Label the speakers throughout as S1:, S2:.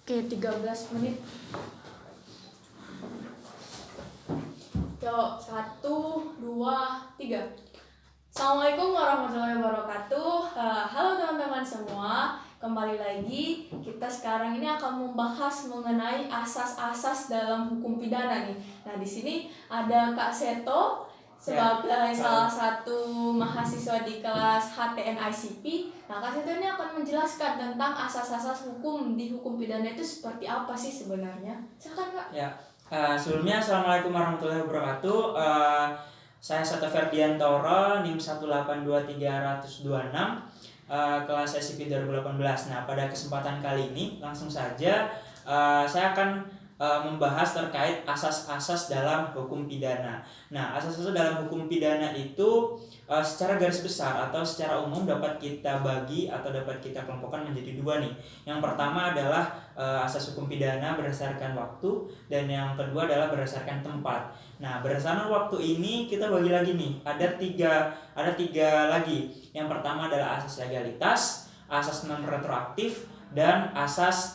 S1: Oke, 13 menit. Yuk, 1, 2, 3. Assalamualaikum warahmatullahi wabarakatuh. Halo teman-teman semua. Kembali lagi, kita sekarang ini akan membahas mengenai asas-asas dalam hukum pidana nih. Nah, di sini ada Kak Seto sebagai salah satu mahasiswa di kelas HTN ICP. Nah, Kak Seto ini akan menjelaskan tentang asas-asas hukum di hukum pidana itu seperti apa sih sebenarnya. Silakan, Kak.
S2: Ya, sebelumnya Assalamualaikum warahmatullahi wabarakatuh. Saya Seto Ferdiantoro, NIM 1823326, kelas ICP 2018. Nah, pada kesempatan kali ini langsung saja saya akan membahas terkait asas-asas dalam hukum pidana. Nah, asas-asas dalam hukum pidana itu secara garis besar atau secara umum dapat kita bagi atau dapat kita kelompokkan menjadi dua nih. Yang pertama adalah asas hukum pidana berdasarkan waktu, dan yang kedua adalah berdasarkan tempat. Nah, berdasarkan waktu ini kita bagi lagi nih, ada tiga lagi. Yang pertama adalah asas legalitas, asas non retroaktif, dan asas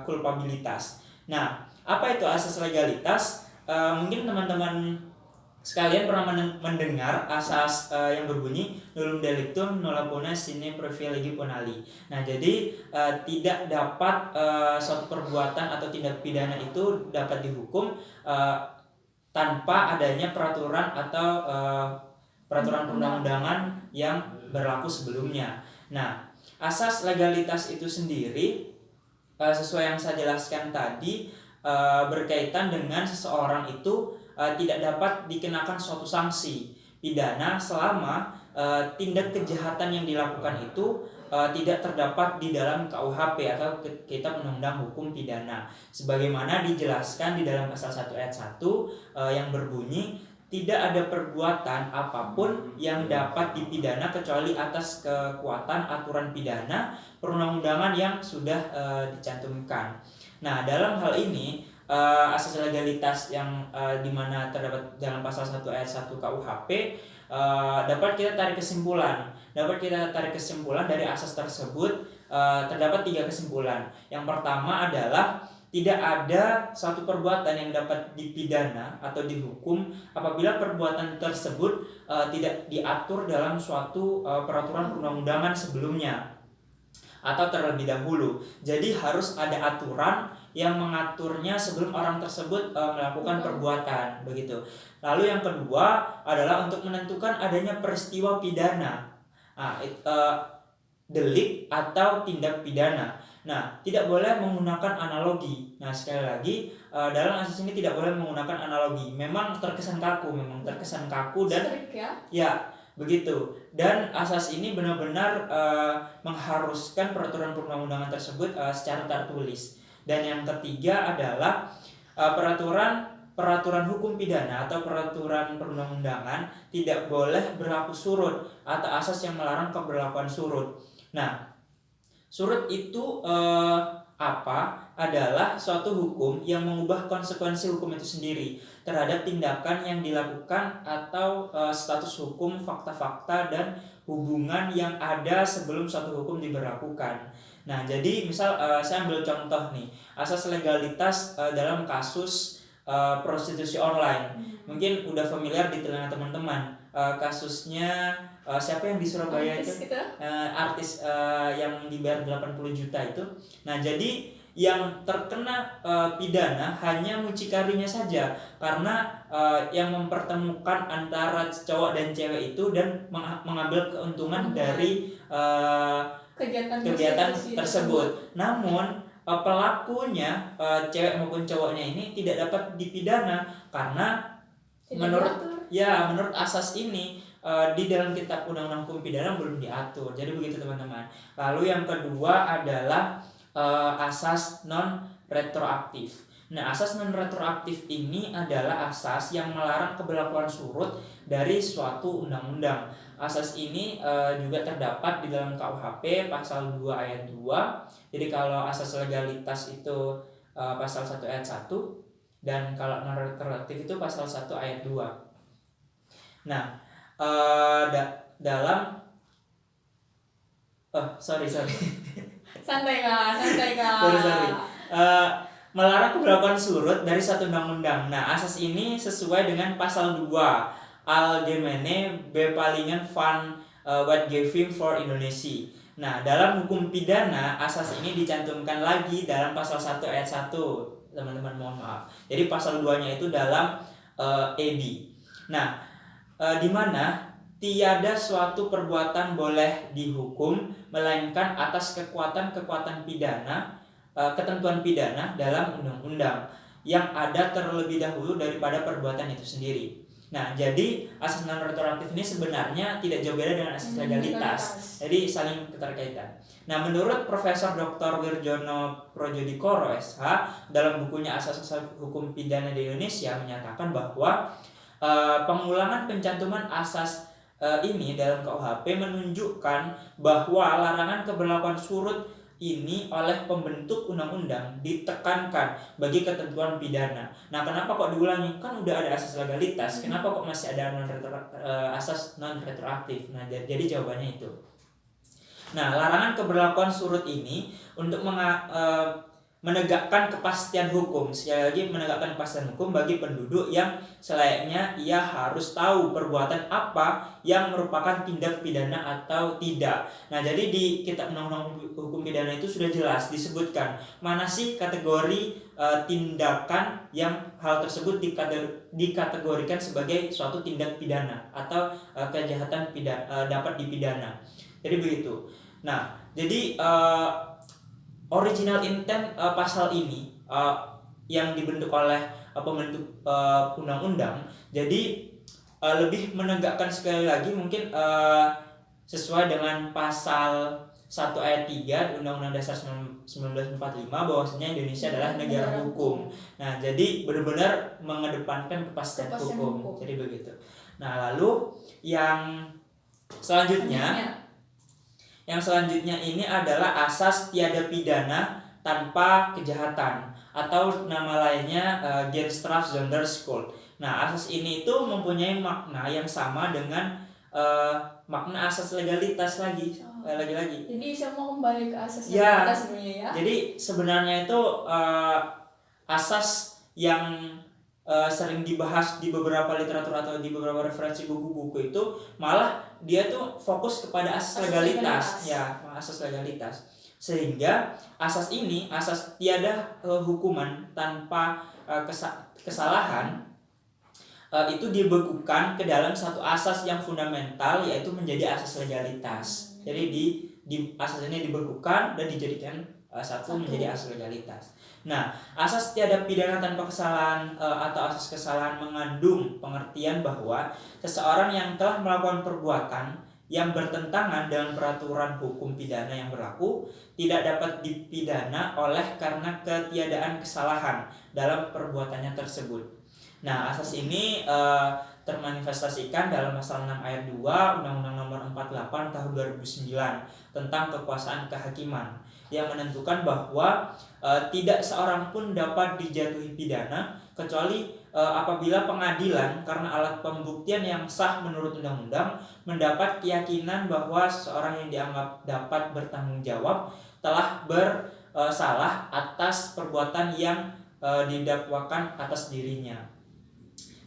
S2: kulpabilitas. Nah, apa itu asas legalitas? Mungkin teman-teman sekalian pernah mendengar asas yang berbunyi nullum delictum nulla pone sine privilegi ponali. Nah, jadi tidak dapat suatu perbuatan atau tindak pidana itu dapat dihukum tanpa adanya peraturan atau peraturan perundang-undangan yang berlaku sebelumnya. Nah, asas legalitas itu sendiri sesuai yang saya jelaskan tadi berkaitan dengan seseorang itu tidak dapat dikenakan suatu sanksi pidana selama tindak kejahatan yang dilakukan itu tidak terdapat di dalam KUHP atau Kitab Undang-Undang Hukum Pidana, sebagaimana dijelaskan di dalam pasal 1 ayat 1 yang berbunyi tidak ada perbuatan apapun yang dapat dipidana kecuali atas kekuatan aturan pidana perundang-undangan yang sudah dicantumkan. Nah, dalam hal ini asas legalitas yang dimana terdapat dalam pasal 1 ayat 1 KUHP dapat kita tarik kesimpulan. Dari asas tersebut terdapat 3 kesimpulan. Yang pertama adalah tidak ada satu perbuatan yang dapat dipidana atau dihukum apabila perbuatan tersebut tidak diatur dalam suatu peraturan perundang-undangan sebelumnya atau terlebih dahulu. Jadi harus ada aturan yang mengaturnya sebelum orang tersebut melakukan perbuatan, begitu. Lalu yang kedua adalah untuk menentukan adanya peristiwa pidana, delik atau tindak pidana. Nah, tidak boleh menggunakan analogi. Nah, sekali lagi dalam asas ini tidak boleh menggunakan analogi. Memang terkesan kaku dan
S1: Strik, ya?
S2: Ya, begitu. Dan asas ini benar-benar mengharuskan peraturan perundang-undangan tersebut secara tertulis. Dan yang ketiga adalah peraturan hukum pidana atau peraturan perundang-undangan tidak boleh berlaku surut atau asas yang melarang keberlakuan surut. Nah, surut itu adalah suatu hukum yang mengubah konsekuensi hukum itu sendiri terhadap tindakan yang dilakukan atau status hukum, fakta-fakta, dan hubungan yang ada sebelum suatu hukum diberlakukan. Nah, jadi misal saya ambil contoh nih, asas legalitas dalam kasus prostitusi online. Mungkin udah familiar di telinga teman-teman. Kasusnya siapa yang di Surabaya itu? Artis yang dibayar 80 juta itu. Nah, jadi yang terkena pidana hanya mucikarinya saja, karena yang mempertemukan antara cowok dan cewek itu dan mengambil keuntungan dari kegiatan tersebut. Namun pelakunya cewek maupun cowoknya ini tidak dapat dipidana karena menurut asas ini di dalam Kitab Undang-Undang Hukum Pidana belum diatur. Jadi begitu teman-teman. Lalu yang kedua adalah asas non retroaktif. Nah, asas non retroaktif ini adalah asas yang melarang keberlakuan surut dari suatu undang-undang. Asas ini juga terdapat di dalam KUHP pasal 2 ayat 2. Jadi kalau asas legalitas itu pasal 1 ayat 1, dan kalau non retroaktif itu pasal 1 ayat 2. Nah, dalam sorry.
S1: Santai kak.
S2: Sorry. eh, melarang keberlakuan surut dari satu undang-undang. Nah, asas ini sesuai dengan pasal 2 Algemene Bepalingen van Wetgeving voor Indonesia. Nah, dalam hukum pidana asas ini dicantumkan lagi dalam pasal 1 ayat 1. Teman-teman mohon maaf. Jadi pasal 2-nya itu dalam ED. Nah, di mana tiada suatu perbuatan boleh dihukum melainkan atas kekuatan-kekuatan pidana, ketentuan pidana dalam undang-undang yang ada terlebih dahulu daripada perbuatan itu sendiri. Nah, jadi asas non retroaktif ini sebenarnya tidak jauh beda dengan asas legalitas. Jadi saling keterkaitan. Nah, menurut Profesor Dr. Wirjono Projodikoro SH dalam bukunya Asas-asas Hukum Pidana di Indonesia menyatakan bahwa pengulangan pencantuman asas ini dalam KUHP menunjukkan bahwa larangan keberlakuan surut ini oleh pembentuk undang-undang ditekankan bagi ketentuan pidana. Nah, kenapa kok diulangi? Kan udah ada asas legalitas. Kenapa kok masih ada asas non retroaktif? Nah, jadi jawabannya itu. Nah, larangan keberlakuan surut ini untuk menegakkan kepastian hukum. Sekali lagi, menegakkan kepastian hukum bagi penduduk yang selayaknya ia harus tahu perbuatan apa yang merupakan tindak pidana atau tidak. Nah, jadi di Kitab Undang-Undang Hukum Pidana itu sudah jelas disebutkan mana sih kategori tindakan yang hal tersebut dikategorikan sebagai suatu tindak pidana atau kejahatan pidana dapat dipidana. Jadi begitu. Nah, jadi original intent pasal ini yang dibentuk oleh pembentuk undang-undang, jadi lebih menegakkan sekali lagi mungkin sesuai dengan pasal 1 ayat 3 Undang-Undang Dasar 1945 bahwasanya Indonesia adalah negara hukum. Nah, jadi benar-benar mengedepankan kepastian hukum. Jadi begitu. Nah, lalu yang selanjutnya ini adalah asas tiada pidana tanpa kejahatan atau nama lainnya Genstraf zonder schuld. Nah, asas ini itu mempunyai makna yang sama dengan makna asas legalitas lagi.
S1: Jadi semua kembali ke asas legalitas sebenarnya ya.
S2: Jadi sebenarnya itu asas yang sering dibahas di beberapa literatur atau di beberapa referensi buku-buku itu malah dia tuh fokus kepada asas legalitas. Ya, asas legalitas. Sehingga asas ini, asas tiada hukuman tanpa kesalahan itu dibekukan ke dalam satu asas yang fundamental, yaitu menjadi asas legalitas. Jadi di asas ini dibekukan dan dijadikan satu menjadi asas legalitas. Nah, asas tiada pidana tanpa kesalahan atau asas kesalahan mengandung pengertian bahwa seseorang yang telah melakukan perbuatan yang bertentangan dengan peraturan hukum pidana yang berlaku tidak dapat dipidana oleh karena ketiadaan kesalahan dalam perbuatannya tersebut. Nah, asas ini termanifestasikan dalam pasal 6 ayat 2 Undang-Undang Nomor 48 Tahun 2009 tentang kekuasaan kehakiman yang menentukan bahwa tidak seorang pun dapat dijatuhi pidana kecuali apabila pengadilan karena alat pembuktian yang sah menurut undang-undang mendapat keyakinan bahwa seorang yang dianggap dapat bertanggung jawab telah bersalah atas perbuatan yang didakwakan atas dirinya.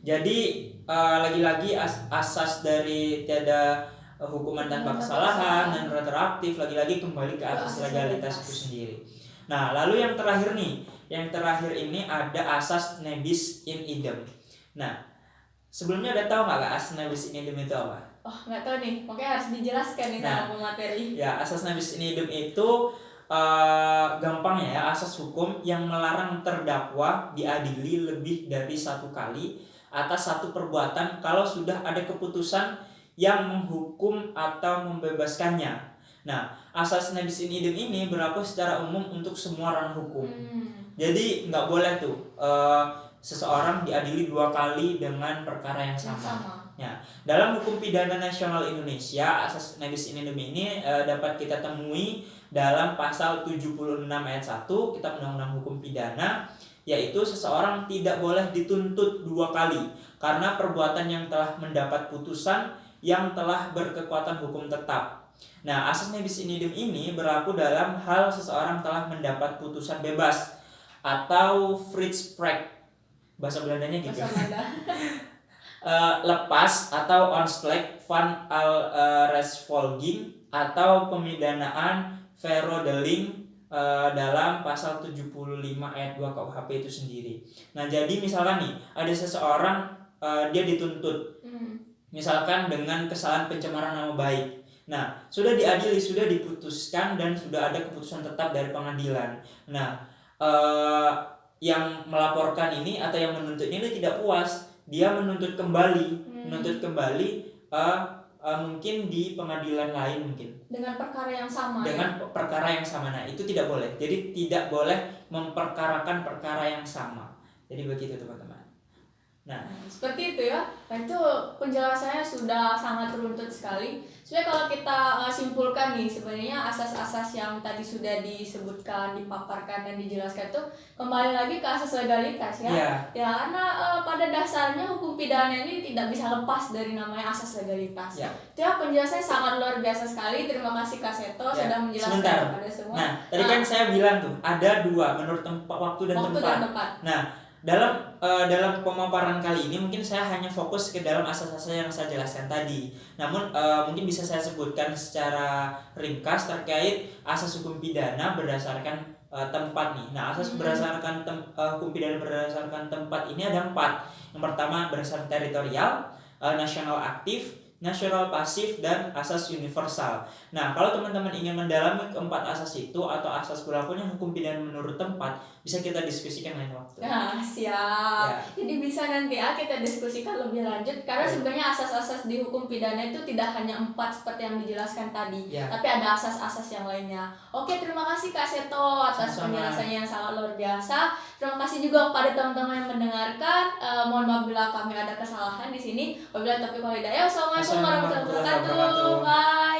S2: Jadi lagi-lagi asas dari tiada hukuman tanpa kesalahan dan retroaktif lagi-lagi kembali ke atas legalitas itu sendiri. Nah, lalu yang terakhir ini ada asas nebis in idem. Nah, sebelumnya ada tahu nggak asas nebis in idem itu apa?
S1: Oh, nggak tahu nih, makanya harus dijelaskan nih sama pemateri.
S2: Ya, asas nebis in idem itu gampang ya, asas hukum yang melarang terdakwa diadili lebih dari satu kali atas satu perbuatan kalau sudah ada keputusan yang menghukum atau membebaskannya. Nah, asas nebis in idem ini berlaku secara umum untuk semua ranah hukum. Jadi nggak boleh tuh seseorang diadili 2 kali dengan perkara yang sama. Ya, dalam hukum pidana nasional Indonesia, asas nebis in idem ini dapat kita temui dalam pasal 76 ayat 1 Kitab Undang-Undang Hukum Pidana, yaitu seseorang tidak boleh dituntut 2 kali karena perbuatan yang telah mendapat putusan yang telah berkekuatan hukum tetap. Nah, asas nebis in idem ini berlaku dalam hal seseorang telah mendapat putusan bebas atau vrijspraak. Bahasa Belandanya gitu.
S1: Bahasa Belanda.
S2: Lepas atau aanslag van rechtsvervolging atau pemidanaan verodeling dalam pasal 75 ayat 2 KUHP itu sendiri. Nah, jadi misalkan nih ada seseorang dia dituntut misalkan dengan kesalahan pencemaran nama baik. Nah, sudah diadili, sudah diputuskan dan sudah ada keputusan tetap dari pengadilan. Nah, yang melaporkan ini atau yang menuntut ini tidak puas, dia menuntut kembali, mungkin di pengadilan lain mungkin
S1: dengan perkara yang sama.
S2: Perkara yang sama. Nah, itu tidak boleh. Jadi tidak boleh memperkarakan perkara yang sama. Jadi begitu teman-teman. Nah,
S1: seperti itu ya. Nah, itu penjelasannya sudah sangat runtut sekali. Sebenarnya kalau kita simpulkan nih, sebenarnya asas-asas yang tadi sudah disebutkan, dipaparkan dan dijelaskan itu kembali lagi ke asas legalitas ya. Ya, karena pada dasarnya hukum pidana ini tidak bisa lepas dari namanya asas legalitas. Itu ya, penjelasannya sangat luar biasa sekali. Terima kasih Kak Seto sudah menjelaskan kepada semua.
S2: Nah, tadi kan saya bilang tuh ada dua menurut waktu dan tempat. Nah, dalam pemaparan kali ini mungkin saya hanya fokus ke dalam asas-asas yang saya jelaskan tadi. Namun mungkin bisa saya sebutkan secara ringkas terkait asas hukum pidana berdasarkan tempat nih. Nah, asas berdasarkan hukum pidana berdasarkan tempat ini ada 4. Yang pertama berdasarkan teritorial, nasional aktif, nasional pasif, dan asas universal. Nah, kalau teman-teman ingin mendalami keempat asas itu atau asas berlakunya hukum pidana menurut tempat, bisa kita diskusikan lain waktu.
S1: Nah, siap. Jadi bisa nanti kita diskusikan lebih lanjut karena sebenarnya asas-asas di hukum pidana itu tidak hanya 4 seperti yang dijelaskan tadi, tapi ada asas-asas yang lainnya. Oke, terima kasih Kak Seto atas penjelasannya yang sangat luar biasa. Terima kasih juga kepada teman-teman yang mendengarkan. Mohon maaf bila kami ada kesalahan di sini. Wabillahi taufiq wal hidayah. Wassalamualaikum warahmatullahi wabarakatuh. Bye.